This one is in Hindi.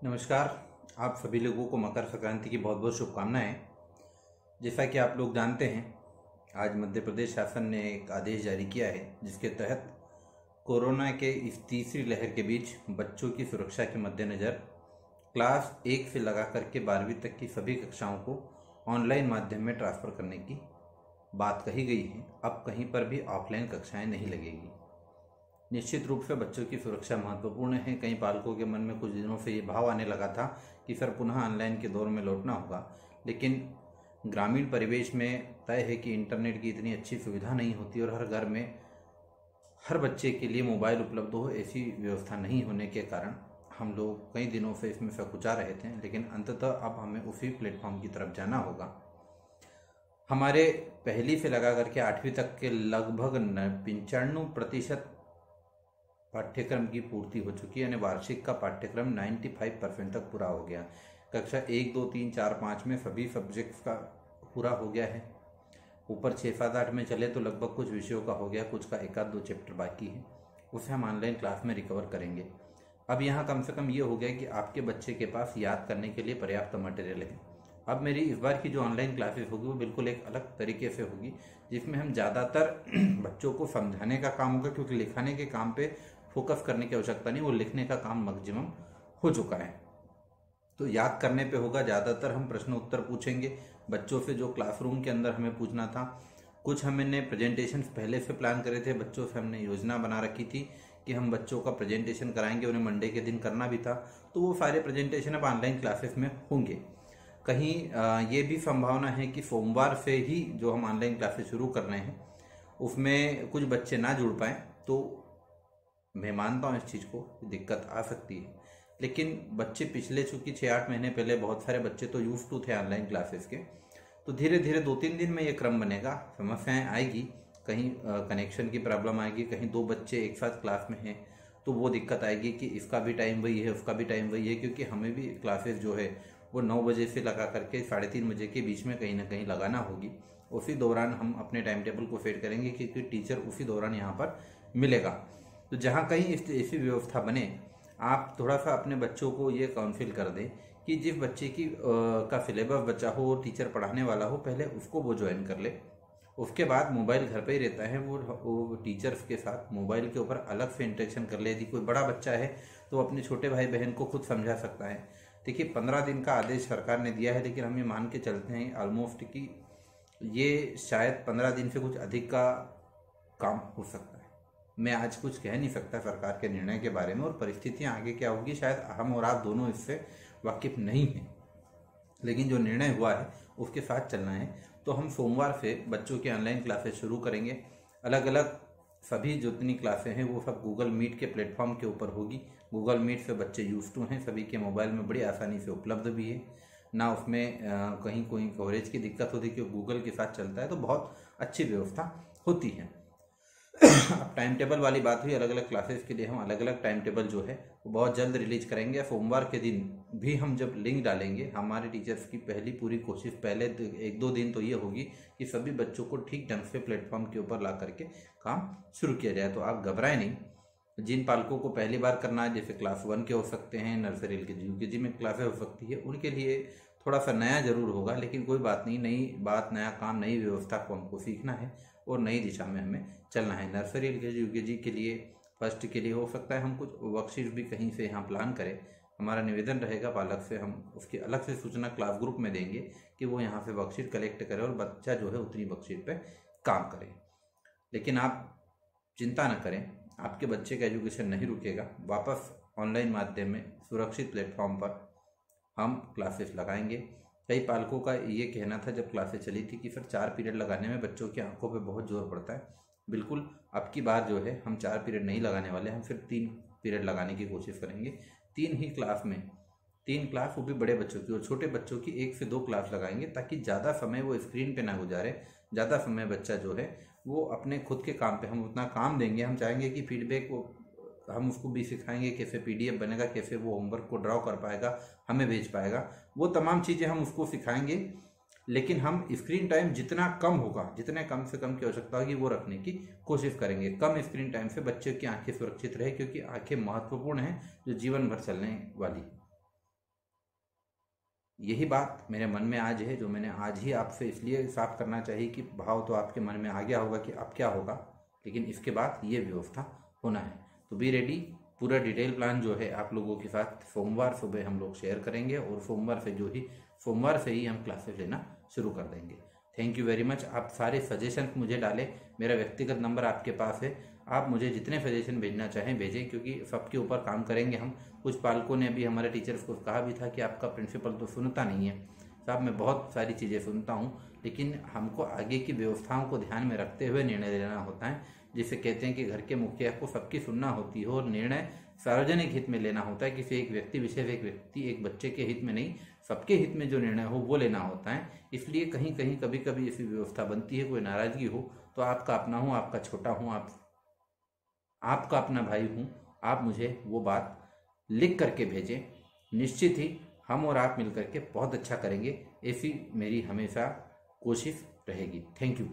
नमस्कार। आप सभी लोगों को मकर संक्रांति की बहुत बहुत शुभकामनाएं। जैसा कि आप लोग जानते हैं, आज मध्य प्रदेश शासन ने एक आदेश जारी किया है जिसके तहत कोरोना के इस तीसरी लहर के बीच बच्चों की सुरक्षा के मद्देनज़र क्लास 1 से लगा करके 12वीं तक की सभी कक्षाओं को ऑनलाइन माध्यम में ट्रांसफ़र करने की बात कही गई है। अब कहीं पर भी ऑफलाइन कक्षाएँ नहीं लगेगी। निश्चित रूप से बच्चों की सुरक्षा महत्वपूर्ण है। कई पालकों के मन में कुछ दिनों से ये भाव आने लगा था कि सर पुनः ऑनलाइन के दौर में लौटना होगा, लेकिन ग्रामीण परिवेश में तय है कि इंटरनेट की इतनी अच्छी सुविधा नहीं होती और हर घर में हर बच्चे के लिए मोबाइल उपलब्ध हो, ऐसी व्यवस्था नहीं होने के कारण हम लोग कई दिनों से इसमें सकुचा रहे थे। लेकिन अंततः अब हमें उसी प्लेटफॉर्म की तरफ जाना होगा। हमारे पहली से लगा करके 8वीं तक के लगभग 95% पाठ्यक्रम की पूर्ति हो चुकी है, यानी वार्षिक का पाठ्यक्रम 95% तक पूरा हो गया। कक्षा 1, 2, 3, 4, 5 में सभी सब्जेक्ट्स का पूरा हो गया है। ऊपर 6, 7, 8 में चले तो लगभग कुछ विषयों का हो गया, कुछ का 1-2 चैप्टर बाकी है, उसे हम ऑनलाइन क्लास में रिकवर करेंगे। अब यहाँ कम से कम ये हो गया कि आपके बच्चे के पास याद करने के लिए पर्याप्त मटेरियल है। अब मेरी इस बार की जो ऑनलाइन क्लासेस होगी वो बिल्कुल एक अलग तरीके से होगी, जिसमें हम ज़्यादातर बच्चों को समझाने का काम होगा, क्योंकि लिखाने के काम पे फोकस करने की आवश्यकता नहीं, वो लिखने का काम मैक्सिमम हो चुका है। तो याद करने पे होगा। ज़्यादातर हम प्रश्न उत्तर पूछेंगे बच्चों से जो क्लासरूम के अंदर हमें पूछना था। कुछ हमने प्रेजेंटेशन पहले से प्लान करे थे, बच्चों से हमने योजना बना रखी थी कि हम बच्चों का प्रेजेंटेशन कराएंगे, उन्हें मंडे के दिन करना भी था। तो वो सारे प्रेजेंटेशन अब ऑनलाइन क्लासेस में होंगे। कहीं ये भी संभावना है कि सोमवार से ही जो हम ऑनलाइन क्लासेस शुरू कर रहे हैं उसमें कुछ बच्चे ना जुड़ पाएँ, तो मैं मानता हूँ इस चीज़ को दिक्कत आ सकती है। लेकिन बच्चे पिछले चूँकि 6-8 महीने पहले बहुत सारे बच्चे तो यूज टू थे ऑनलाइन क्लासेस के, तो धीरे धीरे 2-3 दिन में ये क्रम बनेगा। समस्याएं आएगी, कहीं कनेक्शन की प्रॉब्लम आएगी, कहीं 2 बच्चे एक साथ क्लास में हैं तो वो दिक्कत आएगी कि इसका भी टाइम वही है, उसका भी टाइम वही है, क्योंकि हमें भी क्लासेस जो है वो 9 बजे से लगा करके 3:30 बजे के बीच में कहीं ना कहीं लगाना होगी। उसी दौरान हम अपने टाइम टेबल को सेट करेंगे, क्योंकि टीचर उसी दौरान यहाँ पर मिलेगा। तो जहाँ कहीं ऐसी व्यवस्था बने, आप थोड़ा सा अपने बच्चों को ये काउंसिल कर दें कि जिस बच्चे की का सिलेबस बच्चा हो, टीचर पढ़ाने वाला हो, पहले उसको वो ज्वाइन कर ले। उसके बाद मोबाइल घर पे ही रहता है, वो टीचर्स के साथ मोबाइल के ऊपर अलग से इंटरेक्शन कर ले। यदि कोई बड़ा बच्चा है तो अपने छोटे भाई बहन को खुद समझा सकता है। देखिए 15 दिन का आदेश सरकार ने दिया है, लेकिन हम ये मान के चलते हैं ऑलमोस्ट कि ये शायद 15 दिन से कुछ अधिक का काम हो सकता है। मैं आज कुछ कह नहीं सकता सरकार के निर्णय के बारे में, और परिस्थितियां आगे क्या होगी शायद हम और आप दोनों इससे वाकिफ नहीं हैं। लेकिन जो निर्णय हुआ है उसके साथ चलना है। तो हम सोमवार से बच्चों की ऑनलाइन क्लासेस शुरू करेंगे। अलग अलग सभी जितनी क्लासें हैं वो सब गूगल मीट के प्लेटफॉर्म के ऊपर होगी। गूगल मीट से बच्चे यूज टू हैं, सभी के मोबाइल में बड़ी आसानी से उपलब्ध भी है ना, उसमें कहीं कोई कवरेज की दिक्कत होती है, क्योंकि गूगल के साथ चलता है, तो बहुत अच्छी व्यवस्था होती है। अब टाइम टेबल वाली बात हुई, अलग अलग क्लासेस के लिए हम अलग अलग टाइम टेबल जो है वो बहुत जल्द रिलीज करेंगे। सोमवार के दिन भी हम जब लिंक डालेंगे, हमारे टीचर्स की पहली पूरी कोशिश पहले 1-2 दिन तो ये होगी कि सभी बच्चों को ठीक ढंग से प्लेटफॉर्म के ऊपर ला करके काम शुरू किया जाए। तो आप घबराएं नहीं। जिन पालकों को पहली बार करना है, जैसे क्लास 1 के हो सकते हैं, नर्सरी LKG UKG में क्लासें हो सकती है, उनके लिए थोड़ा सा नया जरूर होगा, लेकिन कोई बात नहीं। नई बात, नया काम, नई व्यवस्था को हमको सीखना है और नई दिशा में हमें चलना है। नर्सरी LKG UKG के लिए, फर्स्ट के लिए हो सकता है हम कुछ वर्कशीट भी कहीं से यहाँ प्लान करें। हमारा निवेदन रहेगा पालक से, हम उसकी अलग से सूचना क्लास ग्रुप में देंगे कि वो यहाँ से वर्कशीट कलेक्ट करे और बच्चा जो है उतनी वर्कशीट पे काम करे। लेकिन आप चिंता न करें, आपके बच्चे का एजुकेशन नहीं रुकेगा। वापस ऑनलाइन माध्यम में सुरक्षित प्लेटफॉर्म पर हम क्लासेस लगाएंगे। कई पालकों का ये कहना था जब क्लासेस चली थी कि सर 4 पीरियड लगाने में बच्चों की आंखों पे बहुत जोर पड़ता है। बिल्कुल, अब की बार जो है हम 4 पीरियड नहीं लगाने वाले, हम सिर्फ 3 पीरियड लगाने की कोशिश करेंगे। 3 ही क्लास में, 3 क्लास वो भी बड़े बच्चों की, और छोटे बच्चों की 1 से 2 क्लास लगाएंगे, ताकि ज़्यादा समय वो स्क्रीन पे ना गुजारे। ज़्यादा समय बच्चा जो है वो अपने खुद के काम पे, हम उतना काम देंगे। हम चाहेंगे कि फीडबैक हम उसको भी सिखाएंगे, कैसे PDF बनेगा, कैसे वो होमवर्क को ड्रॉ कर पाएगा, हमें भेज पाएगा, वो तमाम चीज़ें हम उसको सिखाएंगे। लेकिन हम स्क्रीन टाइम जितना कम होगा, जितने कम से कम की आवश्यकता होगी वो रखने की कोशिश करेंगे। कम स्क्रीन टाइम से बच्चों की आंखें सुरक्षित रहे, क्योंकि आंखें महत्वपूर्ण हैं जो जीवन भर चलने वाली। यही बात मेरे मन में आज है, जो मैंने आज ही आपसे इसलिए साफ करना चाहिए कि भाव तो आपके मन में आ गया होगा कि अब क्या होगा, लेकिन इसके बाद ये व्यवस्था होना है। तो बी रेडी। पूरा डिटेल प्लान जो है आप लोगों के साथ सोमवार सुबह हम लोग शेयर करेंगे, और सोमवार से ही हम क्लासेस लेना शुरू कर देंगे। Thank you very much. आप सारे सजेशन मुझे डालें, मेरा व्यक्तिगत नंबर आपके पास है, आप मुझे जितने सजेशन भेजना चाहें भेजें, क्योंकि सबके ऊपर काम करेंगे हम। कुछ पालकों ने भी हमारे टीचर्स को कहा भी था कि आपका प्रिंसिपल तो सुनता नहीं है। साहब, मैं बहुत सारी चीज़ें सुनता हूँ, लेकिन हमको आगे की व्यवस्थाओं को ध्यान में रखते हुए निर्णय लेना होता है, जिसे कहते हैं कि घर के मुखिया को सबकी सुनना होती है, और निर्णय सार्वजनिक हित में लेना होता है। किसी एक व्यक्ति विशेष, एक बच्चे के हित में नहीं, सबके हित में जो निर्णय हो वो लेना होता है। इसलिए कहीं कहीं कभी कभी ऐसी व्यवस्था बनती है, कोई नाराजगी हो तो आपका अपना हूँ, आपका छोटा हूँ, आपका अपना भाई हूँ, आप मुझे वो बात लिख करके भेजें। निश्चित ही हम और आप मिल करके बहुत अच्छा करेंगे, ऐसी मेरी हमेशा कोशिश रहेगी। Thank you.